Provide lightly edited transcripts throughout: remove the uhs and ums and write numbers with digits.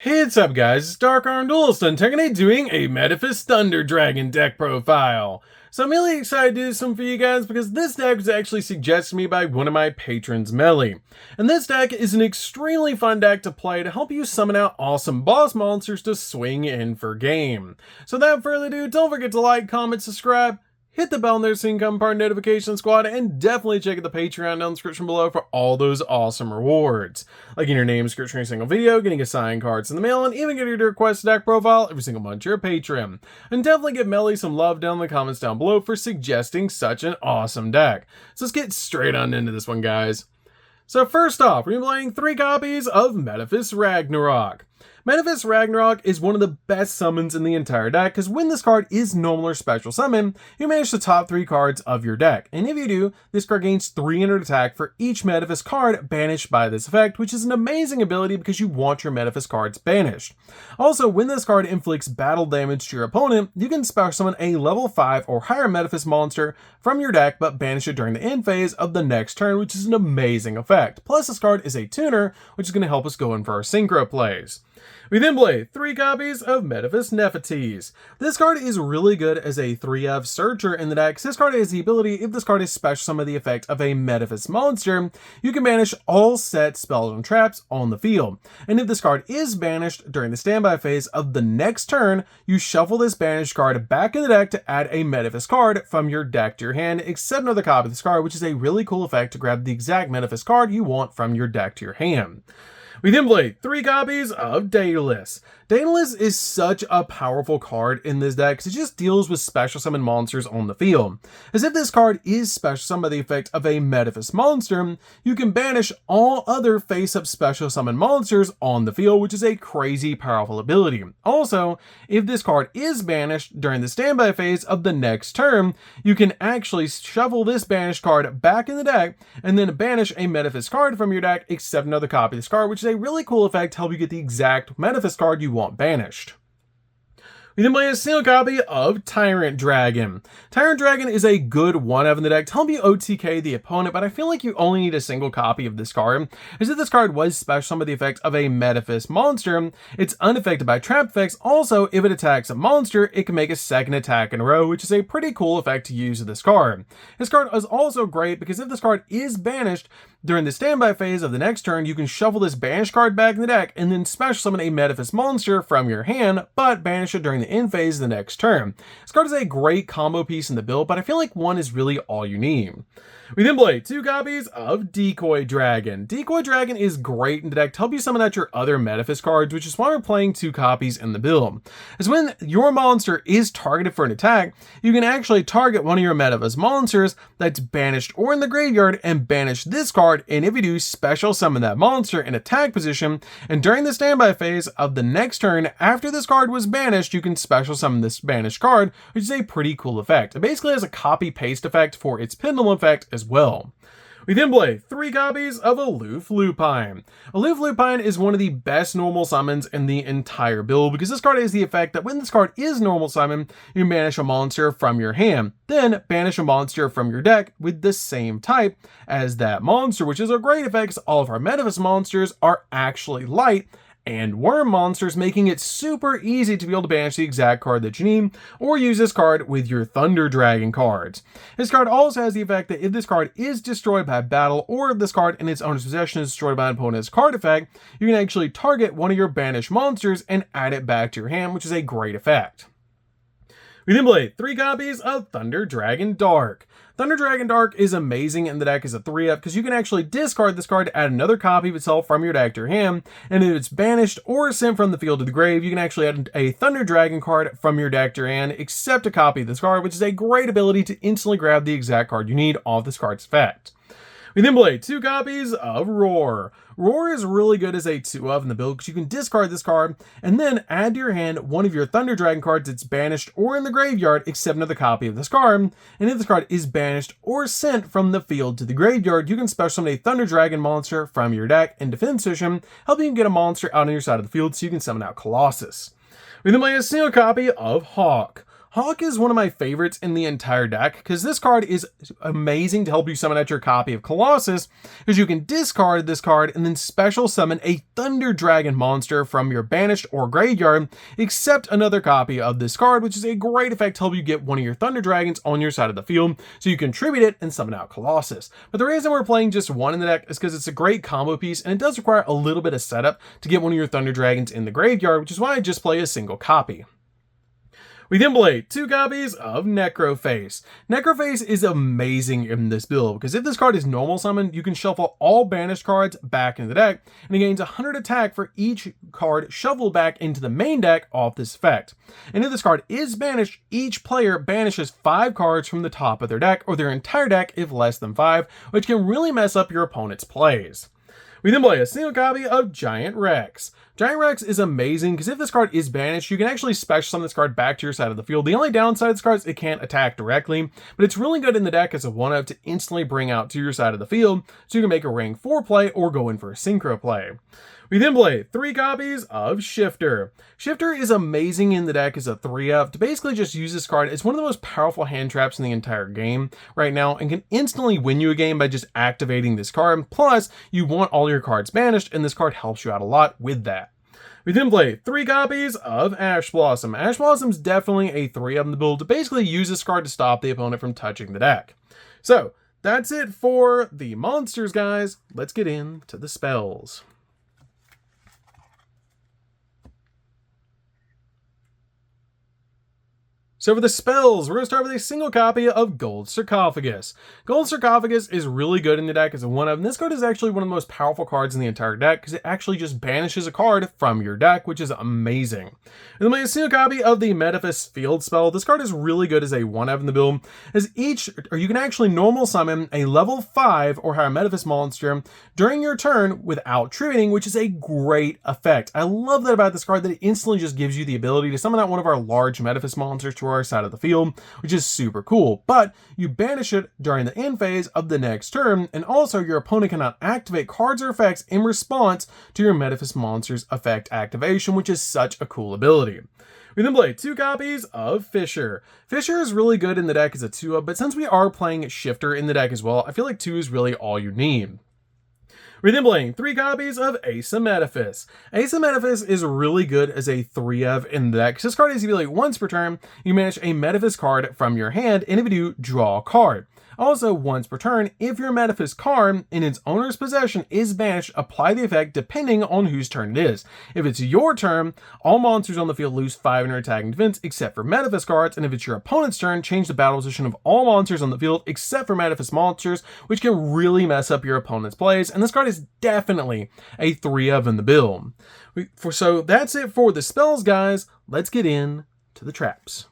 Hey, what's up guys, it's DarkArmedDuelist and today doing a Metaphys Thunder Dragon deck profile. So I'm really excited to do this one for you guys because this deck was actually suggested to me by one of my patrons, Meli. And this deck is an extremely fun deck to play to help you summon out awesome boss monsters to swing in for game. So without further ado, don't forget to like, comment, subscribe, hit the bell there so you can become part of notification squad, and definitely check out the Patreon down in the description below for all those awesome rewards. Like getting your name description in a single video, getting assigned cards in the mail, and even getting your request deck profile every single month to your Patreon. And definitely give Meli some love down in the comments down below for suggesting such an awesome deck. So let's get straight on into this one, guys. So first off, we're playing 3 copies of Metaphys Ragnarok. Metaphys Ragnarok is one of the best summons in the entire deck because when this card is normal or special summon, you manage the top 3 cards of your deck. And if you do, this card gains 300 attack for each Metaphys card banished by this effect, which is an amazing ability because you want your Metaphys cards banished. Also, when this card inflicts battle damage to your opponent, you can special summon a level 5 or higher Metaphys monster from your deck but banish it during the end phase of the next turn, which is an amazing effect. Plus, this card is a tuner, which is going to help us go in for our synchro plays. We then play 3 copies of Metaphys Metaphys. This card is really good as a 3F searcher in the deck, because this card has the ability, if this card is special summon the effect of a Metaphys monster, you can banish all set spells and traps on the field. And if this card is banished during the standby phase of the next turn, you shuffle this banished card back in the deck to add a Metaphys card from your deck to your hand, except another copy of this card, which is a really cool effect to grab the exact Metaphys card you want from your deck to your hand. We then play 3 copies of Daedalus. Daedalus is such a powerful card in this deck because it just deals with special summon monsters on the field. As if this card is special summoned by the effect of a Metaphys monster, you can banish all other face-up special summon monsters on the field, which is a crazy powerful ability. Also, if this card is banished during the standby phase of the next turn, you can actually shuffle this banished card back in the deck and then banish a Metaphys card from your deck except another copy of this card, which is a really cool effect to help you get the exact Metaphys card you want banished. We then play a single copy of Tyrant Dragon. Tyrant Dragon is a good 1-of in the deck to help you OTK the opponent, but I feel like you only need a single copy of this card, as if this card was special summoned by the effect of a Metaphys monster, it's unaffected by trap effects. Also, if it attacks a monster, it can make a second attack in a row, which is a pretty cool effect to use with this card. This card is also great because if this card is banished during the standby phase of the next turn, you can shuffle this banished card back in the deck and then special summon a Metaphys monster from your hand, but banish it during the end phase of the next turn. This card is a great combo piece in the build, but I feel like 1 is really all you need. We then play 2 copies of Decoy Dragon. Decoy Dragon is great in the deck to help you summon out your other Metaphys cards, which is why we're playing 2 copies in the build. As when your monster is targeted for an attack, you can actually target one of your Metaphys monsters that's banished or in the graveyard and banish this card, and if you do, special summon that monster in attack position, and during the standby phase of the next turn after this card was banished, you can special summon this banished card, which is a pretty cool effect. It basically has a copy-paste effect for its pendulum effect as well. We then play 3 copies of Aloof Lupine. Aloof Lupine is one of the best normal summons in the entire build because this card has the effect that when this card is normal summon, you banish a monster from your hand, then banish a monster from your deck with the same type as that monster, which is a great effect because all of our Metaphys monsters are actually light and worm monsters, making it super easy to be able to banish the exact card that you need, or use this card with your Thunder Dragon cards. This card also has the effect that if this card is destroyed by battle, or if this card in its owner's possession is destroyed by an opponent's card effect, you can actually target one of your banished monsters and add it back to your hand, which is a great effect. We then play 3 copies of Thunder Dragon Dark. Thunder Dragon Dark is amazing in the deck as a 3-up because you can actually discard this card to add another copy of itself from your deck to your hand, and if it's banished or sent from the field to the grave, you can actually add a Thunder Dragon card from your deck to your hand, except a copy of this card, which is a great ability to instantly grab the exact card you need off this card's effect. We then play 2 copies of Roar. Roar is really good as a 2-of in the build because you can discard this card and then add to your hand one of your Thunder Dragon cards that's banished or in the graveyard except another copy of this card. And if this card is banished or sent from the field to the graveyard, you can special summon a Thunder Dragon monster from your deck in defense position, helping you get a monster out on your side of the field so you can summon out Colossus. We then play a single copy of Hawk. Hawk is one of my favorites in the entire deck because this card is amazing to help you summon out your copy of Colossus, because you can discard this card and then special summon a Thunder Dragon monster from your banished or graveyard, except another copy of this card, which is a great effect to help you get one of your Thunder Dragons on your side of the field, so you can tribute it and summon out Colossus. But the reason we're playing just one in the deck is because it's a great combo piece, and it does require a little bit of setup to get one of your Thunder Dragons in the graveyard, which is why I just play a single copy. We then play 2 copies of Necrophase. Necrophase is amazing in this build, because if this card is normal summoned, you can shuffle all banished cards back into the deck, and it gains 100 attack for each card shuffled back into the main deck off this effect. And if this card is banished, each player banishes 5 cards from the top of their deck, or their entire deck if less than 5, which can really mess up your opponent's plays. We then play a single copy of Giant Rex. Giant Rex is amazing because if this card is banished, you can actually special summon this card back to your side of the field. The only downside of this card is it can't attack directly, but it's really good in the deck as a 1-of to instantly bring out to your side of the field, so you can make a rank 4 play or go in for a synchro play. We then play 3 copies of Shifter. Shifter is amazing in the deck as a 3-of to basically just use this card. It's one of the most powerful hand traps in the entire game right now, and can instantly win you a game by just activating this card. Plus, you want all your cards banished, and this card helps you out a lot with that. We then play 3 copies of Ash Blossom. Ash Blossom's definitely a 3-of in the build to basically use this card to stop the opponent from touching the deck. So, that's it for the monsters, guys. Let's get into the spells. So for the spells, we're going to start with a single copy of Gold Sarcophagus. Gold Sarcophagus is really good in the deck as a 1-of, and this card is actually one of the most powerful cards in the entire deck because it actually just banishes a card from your deck, which is amazing. And then we have a single copy of the Metaphys Field spell. This card is really good as a 1-of in the build, as you can actually normal summon a level 5 or higher Metaphys monster during your turn without tributing, which is a great effect. I love that about this card, that it instantly just gives you the ability to summon out one of our large Metaphys monsters to our side of the field, which is super cool, but you banish it during the end phase of the next turn, and also your opponent cannot activate cards or effects in response to your Metaphys monster's effect activation, which is such a cool ability. We then play 2 copies of Fissure. Fissure is really good in the deck as a 2-of, but since we are playing Shifter in the deck as well, I feel like 2 is really all you need. We're then playing 3 copies of Asa Metaphys. Asa Metaphys is really good as a 3-of in the deck, because this card is ability once per turn, you manage a Metaphys card from your hand, and if you do, draw a card. Also, once per turn, if your Metaphys card in its owner's possession is banished, apply the effect depending on whose turn it is. If it's your turn, all monsters on the field lose 500 attack and defense except for Metaphys cards, and if it's your opponent's turn, change the battle position of all monsters on the field except for Metaphys monsters, which can really mess up your opponent's plays, and this card is definitely a 3-of in the build. So that's it for the spells, guys. Let's get in to the traps.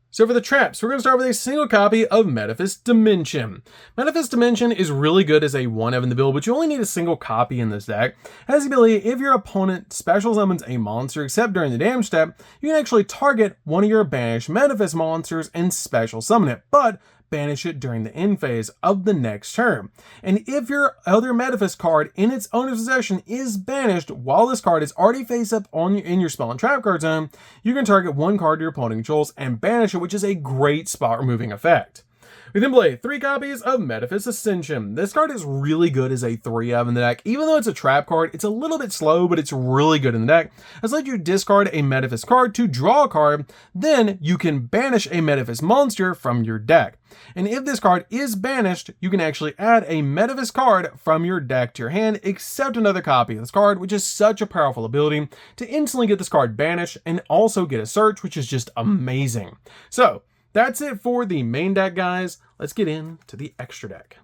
So for the traps, we're going to start with a single copy of Metaphys Dimension. Metaphys Dimension is really good as a 1-of in the build, but you only need a single copy in this deck. It has the ability, if your opponent special summons a monster except during the damage step, you can actually target one of your banished Metaphys monsters and special summon it, but banish it during the end phase of the next turn. And if your other Metaphys card in its owner's possession is banished while this card is already face up in your spell and trap card zone, you can target one card your opponent controls and banish it, which is a great spot removing effect. We then play 3 copies of Metaphys Ascension. This card is really good as a 3-of in the deck. Even though it's a trap card, it's a little bit slow, but it's really good in the deck. As let you discard a Metaphys card to draw a card, then you can banish a Metaphys monster from your deck. And if this card is banished, you can actually add a Metaphys card from your deck to your hand, except another copy of this card, which is such a powerful ability to instantly get this card banished and also get a search, which is just amazing. So that's it for the main deck, guys. Let's get into the extra deck.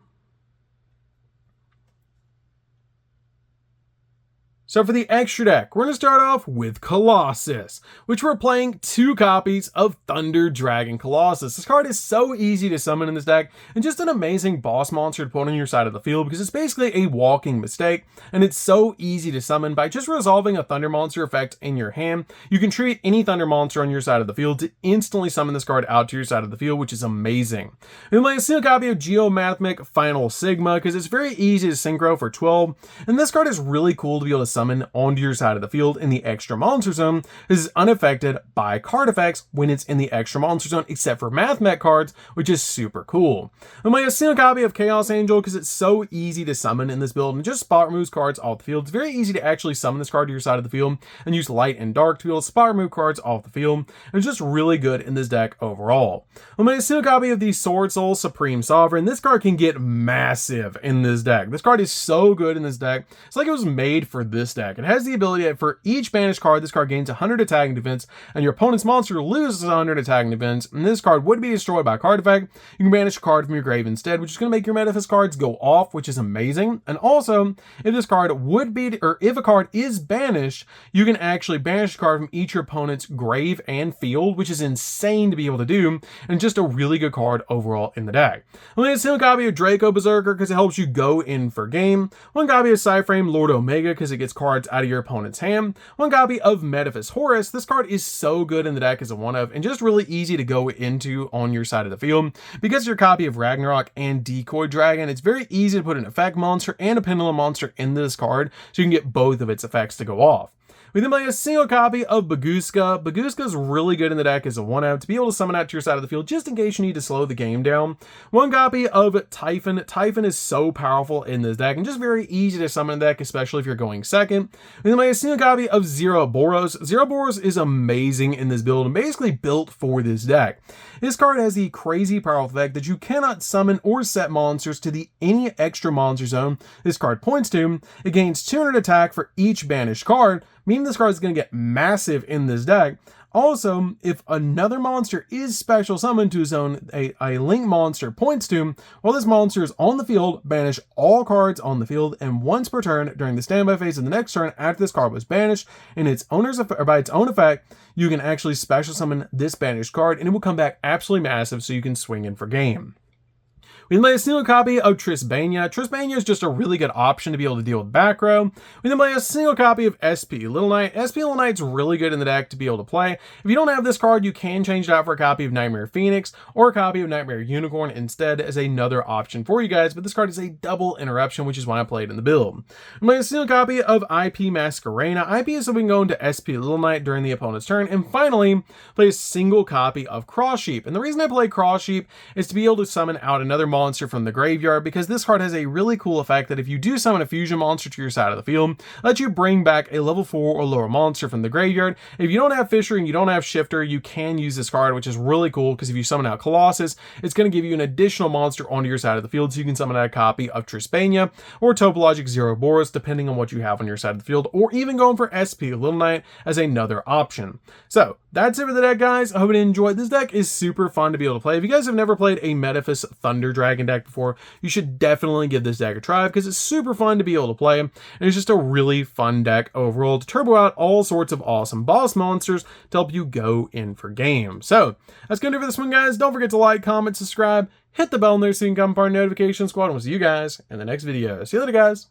So for the extra deck, we're going to start off with Colossus, which we're playing 2 copies of Thunder Dragon Colossus. This card is so easy to summon in this deck, and just an amazing boss monster to put on your side of the field because it's basically a walking mistake, and it's so easy to summon by just resolving a Thunder monster effect in your hand. You can treat any Thunder monster on your side of the field to instantly summon this card out to your side of the field, which is amazing. We play a single copy of Geomathmic Final Sigma because it's very easy to synchro for 12, and this card is really cool to be able to summon onto your side of the field in the extra monster zone. This is unaffected by card effects when it's in the extra monster zone, except for Mathmech cards, which is super cool. I'm playing a single copy of Chaos Angel because it's so easy to summon in this build and just spot removes cards off the field. It's very easy to actually summon this card to your side of the field and use light and dark to be able to spot remove cards off the field. And it's just really good in this deck overall. I'm playing a single copy of the Sword Soul Supreme Sovereign. This card can get massive in this deck. This card is so good in this deck. It's like it was made for this deck. It has the ability that for each banished card, this card gains 100 attack and defense, and your opponent's monster loses 100 attack and defense, and this card would be destroyed by a card effect. You can banish a card from your grave instead, which is going to make your Metaphys cards go off, which is amazing. And also, if this card would be, or if a card is banished, you can actually banish a card from each your opponent's grave and field, which is insane to be able to do, and just a really good card overall in the deck. I'm going to single copy of Draco Berserker because it helps you go in for game. 1 copy of Cyframe Lord Omega because it gets cards out of your opponent's hand. 1 copy of Metaphys Horus. This card is so good in the deck as a 1-of and just really easy to go into on your side of the field. Because your copy of Ragnarok and Decoy Dragon, it's very easy to put an effect monster and a pendulum monster in this card so you can get both of its effects to go off. We then play a single copy of Baguska. Baguska is really good in the deck as a 1-of to be able to summon out to your side of the field just in case you need to slow the game down. 1 copy of Typhon. Typhon is so powerful in this deck and just very easy to summon in the deck, especially if you're going second. We then play a single copy of Zeroboros. Zeroboros is amazing in this build and basically built for this deck. This card has the crazy powerful effect that you cannot summon or set monsters to any extra monster zone this card points to. It gains 200 attack for each banished card, meaning this card is going to get massive in this deck. Also, if another monster is special summoned to a zone a link monster points to, while this monster is on the field, banish all cards on the field, and once per turn during the standby phase of the next turn after this card was banished, in its owner's or by its own effect, you can actually special summon this banished card, and it will come back absolutely massive so you can swing in for game. We then play a single copy of Trisbania. Trisbania is just a really good option to be able to deal with back row. We then play a single copy of SP Little Knight. SP Little Knight's really good in the deck to be able to play. If you don't have this card, you can change it out for a copy of Nightmare Phoenix or a copy of Nightmare Unicorn instead as another option for you guys, but this card is a double interruption, which is why I played in the build. We play a single copy of IP Masquerena. IP is so we can go into SP Little Knight during the opponent's turn. And finally, play a single copy of Cross Sheep. And the reason I play Cross Sheep is to be able to summon out another monster from the graveyard, because this card has a really cool effect that if you do summon a fusion monster to your side of the field, lets you bring back a level 4 or lower monster from the graveyard. If you don't have Fisher and you don't have Shifter, you can use this card, which is really cool because if you summon out Colossus, it's going to give you an additional monster onto your side of the field, so you can summon out a copy of Trisbania or Topologic Zeroboros, depending on what you have on your side of the field, or even going for SP Little Knight as another option. So that's it for the deck, guys. I hope you enjoyed. This deck is super fun to be able to play. If you guys have never played a Metaphys Thunder Dragon deck before, you should definitely give this deck a try because it's super fun to be able to play, and it's just a really fun deck overall to turbo out all sorts of awesome boss monsters to help you go in for game. So that's gonna do for this one, guys. Don't forget to like, comment, subscribe, hit the bell in there so you can become part of the notification squad, and we'll see you guys in the next video. See you later, guys.